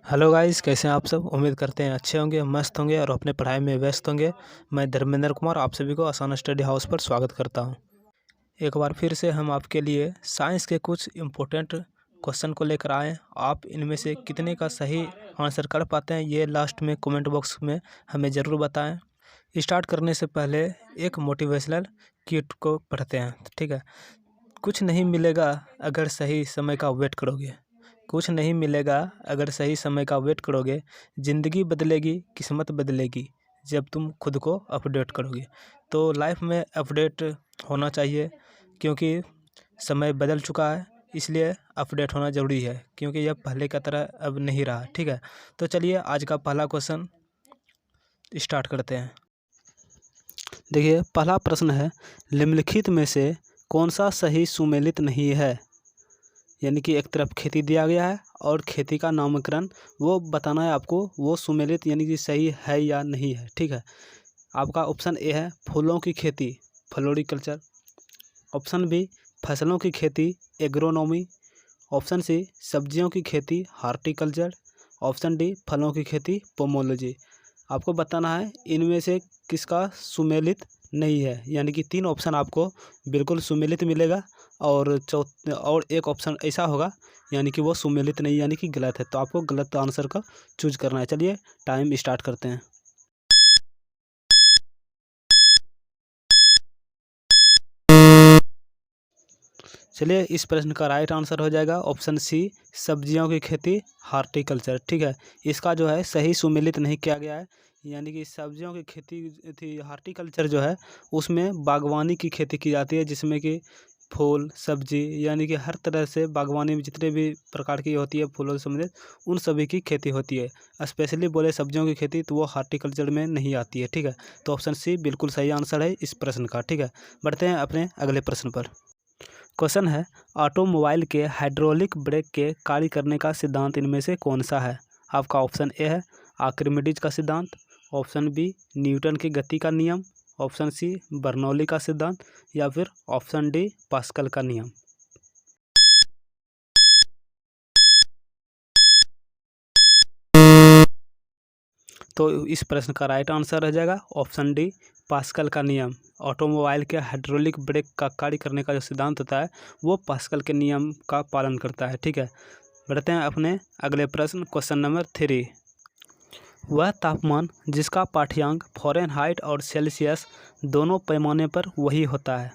Hello guys, कैसे हैं आप सब। उम्मीद करते हैं अच्छे होंगे, मस्त होंगे और अपने पढ़ाई में व्यस्त होंगे। मैं धर्मेंद्र कुमार आप सभी को आसान स्टडी हाउस पर स्वागत करता हूं। एक बार फिर से हम आपके लिए साइंस के कुछ इम्पोर्टेंट क्वेश्चन को लेकर आए। आप इनमें से कितने का सही आंसर कर पाते हैं ये लास्ट में कमेंट बॉक्स में हमें ज़रूर बताएं। स्टार्ट करने से पहले एक मोटिवेशनल क्विट को पढ़ते हैं, ठीक है। कुछ नहीं मिलेगा अगर सही समय का वेट करोगे। कुछ नहीं मिलेगा अगर सही समय का वेट करोगे। ज़िंदगी बदलेगी, किस्मत बदलेगी जब तुम खुद को अपडेट करोगे। तो लाइफ में अपडेट होना चाहिए क्योंकि समय बदल चुका है, इसलिए अपडेट होना ज़रूरी है क्योंकि यह पहले की तरह अब नहीं रहा, ठीक है। तो चलिए आज का पहला क्वेश्चन स्टार्ट करते हैं। देखिए, पहला प्रश्न है, निम्नलिखित में से कौन सा सही सुमेलित नहीं है। यानी कि एक तरफ खेती दिया गया है और खेती का नामकरण वो बताना है आपको, वो सुमेलित यानी कि सही है या नहीं है, ठीक है। आपका ऑप्शन ए है फूलों की खेती, फ्लोरिकल्चर। ऑप्शन बी फसलों की खेती, एग्रोनॉमी। ऑप्शन सी सब्जियों की खेती, हार्टिकल्चर। ऑप्शन डी फलों की खेती, पोमोलॉजी। आपको बताना है इनमें से किसका सुमेलित नहीं है। यानी कि 3 ऑप्शन आपको बिल्कुल सुमेलित मिलेगा और एक ऑप्शन ऐसा होगा यानी कि वो सुमेलित नहीं यानी कि गलत है। तो आपको गलत आंसर का चूज करना है। चलिए टाइम स्टार्ट करते हैं। चलिए इस प्रश्न का राइट आंसर हो जाएगा ऑप्शन सी, सब्जियों की खेती, हार्टिकल्चर, ठीक है। इसका जो है सही सुमेलित नहीं किया गया है। यानी कि सब्जियों की खेती थी, हार्टिकल्चर जो है उसमें बागवानी की खेती की जाती है जिसमें कि फूल सब्जी यानी कि हर तरह से बागवानी में जितने भी प्रकार की होती है फूलों से संबंधित उन सभी की खेती होती है। स्पेशली बोले सब्जियों की खेती तो वो हार्टिकल्चर में नहीं आती है, ठीक है। तो ऑप्शन सी बिल्कुल सही आंसर है इस प्रश्न का, ठीक है। बढ़ते हैं अपने अगले प्रश्न पर। क्वेश्चन है, ऑटोमोबाइल के हाइड्रोलिक ब्रेक के कार्य करने का सिद्धांत इनमें से कौन सा है। आपका ऑप्शन ए है आर्किमिडीज का सिद्धांत। ऑप्शन बी न्यूटन की गति का नियम। ऑप्शन सी बर्नौली का सिद्धांत या फिर ऑप्शन डी पास्कल का नियम। तो इस प्रश्न का राइट आंसर हो जाएगा ऑप्शन डी पास्कल का नियम। ऑटोमोबाइल के हाइड्रोलिक ब्रेक का कार्य करने का जो सिद्धांत होता है वो पास्कल के नियम का पालन करता है, ठीक है। बढ़ते हैं अपने अगले प्रश्न, क्वेश्चन नंबर 3। वह तापमान जिसका पाठ्यांक फ़ारेनहाइट और सेल्सियस दोनों पैमाने पर वही होता है।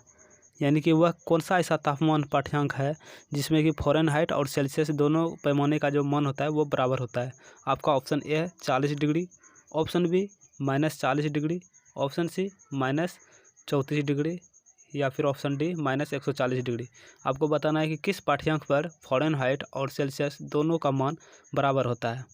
यानी कि वह कौन सा ऐसा तापमान पाठ्यांक है जिसमें कि फ़ारेनहाइट और सेल्सियस दोनों पैमाने का जो मान होता है वो बराबर होता है। आपका ऑप्शन ए है 40 degree. Option B -40 degree. Option C -34 degree या फिर ऑप्शन डी -140 डिग्री। आपको बताना है कि किस पाठ्यांक पर फ़ारेनहाइट और सेल्सियस दोनों का मान बराबर होता है।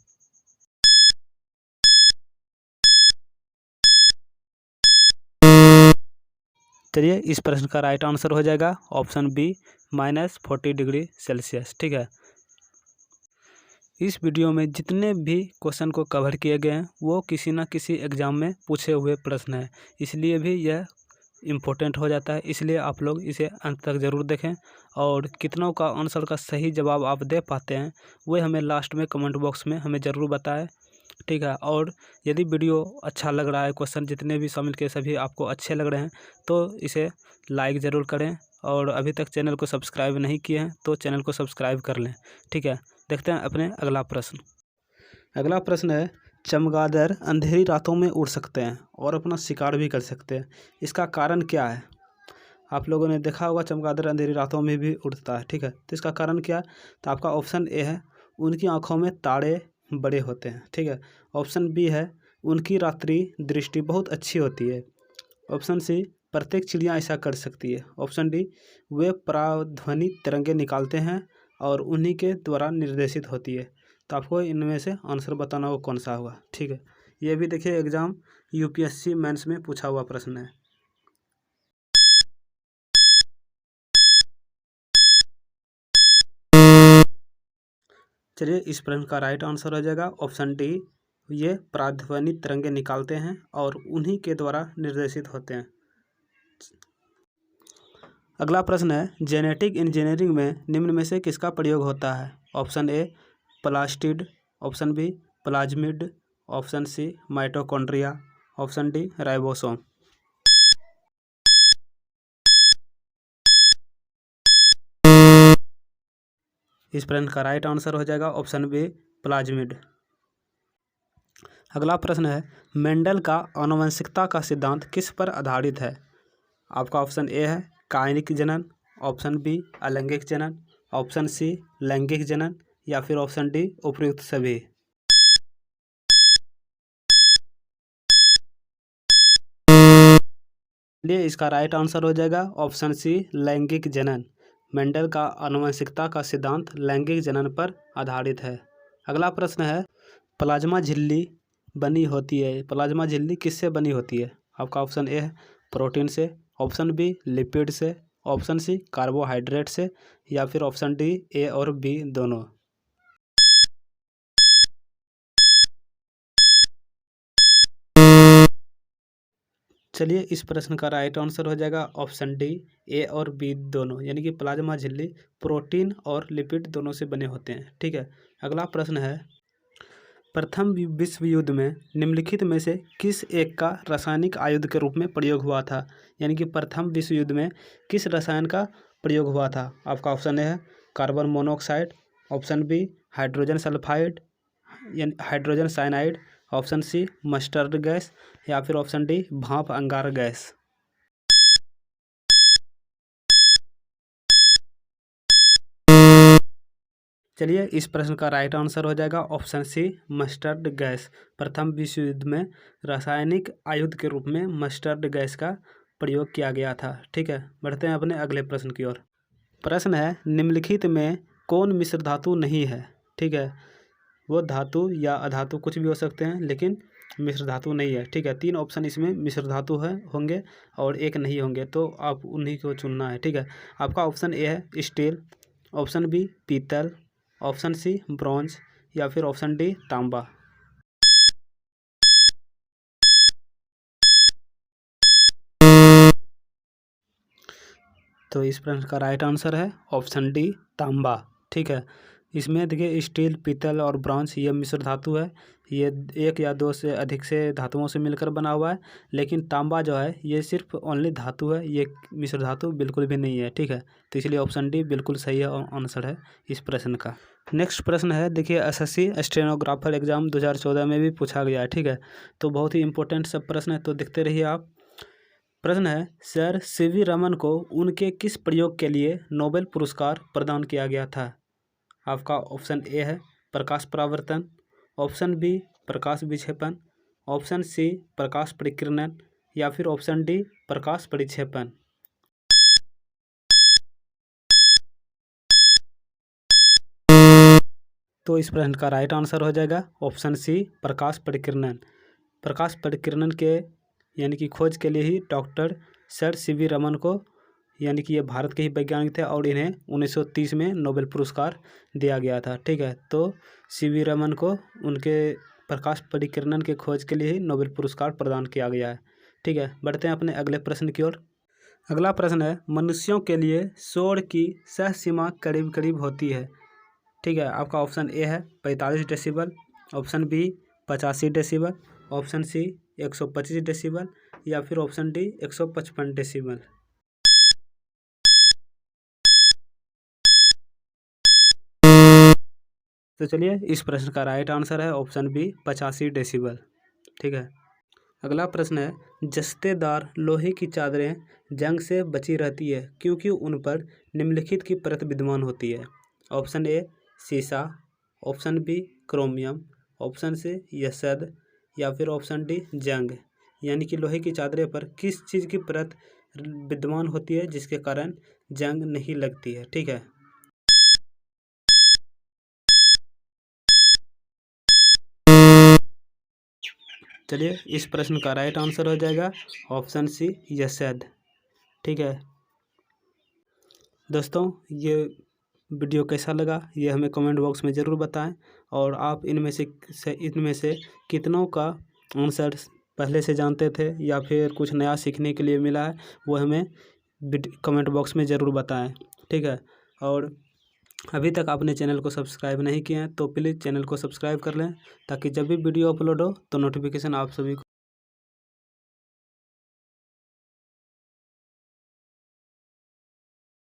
चलिए इस प्रश्न का राइट आंसर हो जाएगा ऑप्शन बी -40 डिग्री सेल्सियस, ठीक है। इस वीडियो में जितने भी क्वेश्चन को कवर किए गए हैं वो किसी न किसी एग्ज़ाम में पूछे हुए प्रश्न हैं, इसलिए भी यह इम्पोर्टेंट हो जाता है। इसलिए आप लोग इसे अंत तक ज़रूर देखें और कितनों का आंसर का सही जवाब आप दे पाते हैं वो हमें लास्ट में कमेंट बॉक्स में हमें ज़रूर बताएं, ठीक है। और यदि वीडियो अच्छा लग रहा है, क्वेश्चन जितने भी शामिल किए सभी आपको अच्छे लग रहे हैं तो इसे लाइक ज़रूर करें और अभी तक चैनल को सब्सक्राइब नहीं किए हैं तो चैनल को सब्सक्राइब कर लें, ठीक है। देखते हैं अपने अगला प्रश्न। अगला प्रश्न है, चमगादड़ अंधेरी रातों में उड़ सकते हैं और अपना शिकार भी कर सकते हैं, इसका कारण क्या है। आप लोगों ने देखा होगा चमगादड़ अंधेरी रातों में भी उड़ता है, ठीक है। तो इसका कारण क्या है। तो आपका ऑप्शन ए है उनकी आँखों में तारे बड़े होते हैं, ठीक है। ऑप्शन बी है उनकी रात्रि दृष्टि बहुत अच्छी होती है। ऑप्शन सी प्रत्येक चिड़िया ऐसा कर सकती है। ऑप्शन डी वे पराध्वनि तरंगे निकालते हैं और उन्हीं के द्वारा निर्देशित होती है। तो आपको इनमें से आंसर बताना हो कौन सा होगा, ठीक है। ये भी देखिए एग्जाम यूपीएससी मेंस में पूछा हुआ प्रश्न है। चलिए इस प्रश्न का राइट आंसर हो जाएगा ऑप्शन डी, ये पराध्वनि तरंगे निकालते हैं और उन्हीं के द्वारा निर्देशित होते हैं। अगला प्रश्न है, जेनेटिक इंजीनियरिंग में निम्न में से किसका प्रयोग होता है। Option A plastid. Option B plasmid, option C mitochondria, option D ribosome. इस प्रश्न का राइट आंसर हो जाएगा ऑप्शन बी प्लाज्मिड। अगला प्रश्न है, मेंडल का आनुवंशिकता का सिद्धांत किस पर आधारित है? आपका ऑप्शन ए है कायनिक जनन, ऑप्शन बी अलैंगिक जनन, ऑप्शन सी लैंगिक जनन या फिर ऑप्शन डी उपयुक्त सभी। लिए इसका राइट आंसर हो जाएगा ऑप्शन सी लैंगिक जनन। मेंडल का आनुवंशिकता का सिद्धांत लैंगिक जनन पर आधारित है। अगला प्रश्न है, प्लाज्मा झिल्ली बनी होती है, प्लाज्मा झिल्ली किससे बनी होती है? आपका ऑप्शन ए है प्रोटीन से, ऑप्शन बी लिपिड से, ऑप्शन सी कार्बोहाइड्रेट से या फिर ऑप्शन डी ए और बी दोनों। चलिए इस प्रश्न का राइट आंसर हो जाएगा ऑप्शन डी ए और बी दोनों, यानी कि प्लाज्मा झिल्ली प्रोटीन और लिपिड दोनों से बने होते हैं। ठीक है, अगला प्रश्न है, प्रथम विश्व युद्ध में निम्नलिखित में से किस एक का रासायनिक आयुध के रूप में प्रयोग हुआ था? यानी कि प्रथम विश्व युद्ध में किस रसायन का प्रयोग हुआ था? आपका ऑप्शन ए है carbon monoxide, option B hydrogen sulphide यानी hydrogen cyanide, option C mustard gas या फिर ऑप्शन डी भाप अंगार गैस। चलिए इस प्रश्न का राइट आंसर हो जाएगा ऑप्शन सी मस्टर्ड गैस। प्रथम विश्व युद्ध में रासायनिक आयुध के रूप में मस्टर्ड गैस का प्रयोग किया गया था। ठीक है, बढ़ते हैं अपने अगले प्रश्न की ओर। प्रश्न है, निम्नलिखित में कौन मिश्र धातु नहीं है? ठीक है, वो धातु या अधातु कुछ भी हो सकते हैं लेकिन मिश्र धातु नहीं है। ठीक है, 3 ऑप्शन इसमें मिश्र धातु है होंगे और एक नहीं होंगे, तो आप उन्हीं को चुनना है। ठीक है, आपका ऑप्शन ए है स्टील, ऑप्शन बी पीतल, ऑप्शन सी ब्रॉन्ज या फिर ऑप्शन डी तांबा। तो इस प्रश्न का राइट आंसर है ऑप्शन डी तांबा। ठीक है, इसमें देखिए स्टील, पीतल और ब्रॉन्ज ये मिश्र धातु है, ये एक या दो से अधिक से धातुओं से मिलकर बना हुआ है, लेकिन तांबा जो है ये सिर्फ ओनली धातु है, ये मिश्र धातु बिल्कुल भी नहीं है। ठीक है, तो इसलिए ऑप्शन डी बिल्कुल सही आंसर है इस प्रश्न का। नेक्स्ट प्रश्न है, देखिए एसएससी स्टेनोग्राफर एग्जाम 2014 में भी पूछा गया है। ठीक है, तो बहुत ही इंपॉर्टेंट सब प्रश्न है, तो देखते रहिए आप। प्रश्न है, सर सीवी रमन को उनके किस प्रयोग के लिए नोबेल पुरस्कार प्रदान किया गया था? आपका ऑप्शन ए है प्रकाश परावर्तन, ऑप्शन बी प्रकाश विक्षेपण, ऑप्शन सी प्रकाश परिकिरणन या फिर ऑप्शन डी प्रकाश परिक्षेपण। तो इस प्रश्न का राइट आंसर हो जाएगा ऑप्शन सी प्रकाश परिकिरणन। प्रकाश परिकिरणन के यानी कि खोज के लिए ही डॉक्टर सर सीवी रमन को, यानी कि ये भारत के ही वैज्ञानिक थे और इन्हें 1930 में नोबेल पुरस्कार दिया गया था। ठीक है, तो सीवी रमन को उनके प्रकाश परिकिरणन के खोज के लिए ही नोबेल पुरस्कार प्रदान किया गया है। ठीक है, बढ़ते हैं अपने अगले प्रश्न की ओर। अगला प्रश्न है, मनुष्यों के लिए शोर की सह सीमा करीब करीब होती है। ठीक है, आपका ऑप्शन ए है 45 decibel, option B 85 decibel, option C 125 decibel या फिर ऑप्शन डी 155 डेसिबल। तो चलिए इस प्रश्न का राइट आंसर है ऑप्शन बी 85 डेसिबल। ठीक है, अगला प्रश्न है, जस्तेदार लोहे की चादरें जंग से बची रहती है क्योंकि उन पर निम्नलिखित की परत विद्यमान होती है। ऑप्शन ए शीशा, option B chromium, option C यसद या फिर ऑप्शन डी जंग। यानी कि लोहे की चादरें पर किस चीज़ की परत विद्यमान होती है जिसके कारण जंग नहीं लगती है। ठीक है, चलिए इस प्रश्न का राइट आंसर हो जाएगा ऑप्शन सी यसद। ठीक है दोस्तों, ये वीडियो कैसा लगा ये हमें कमेंट बॉक्स में ज़रूर बताएं, और आप इनमें से कितनों का आंसर पहले से जानते थे या फिर कुछ नया सीखने के लिए मिला है वो हमें कमेंट बॉक्स में ज़रूर बताएं। ठीक है, और अभी तक आपने चैनल को सब्सक्राइब नहीं किया है तो प्लीज़ चैनल को सब्सक्राइब कर लें, ताकि जब भी वीडियो अपलोड हो तो नोटिफिकेशन आप सभी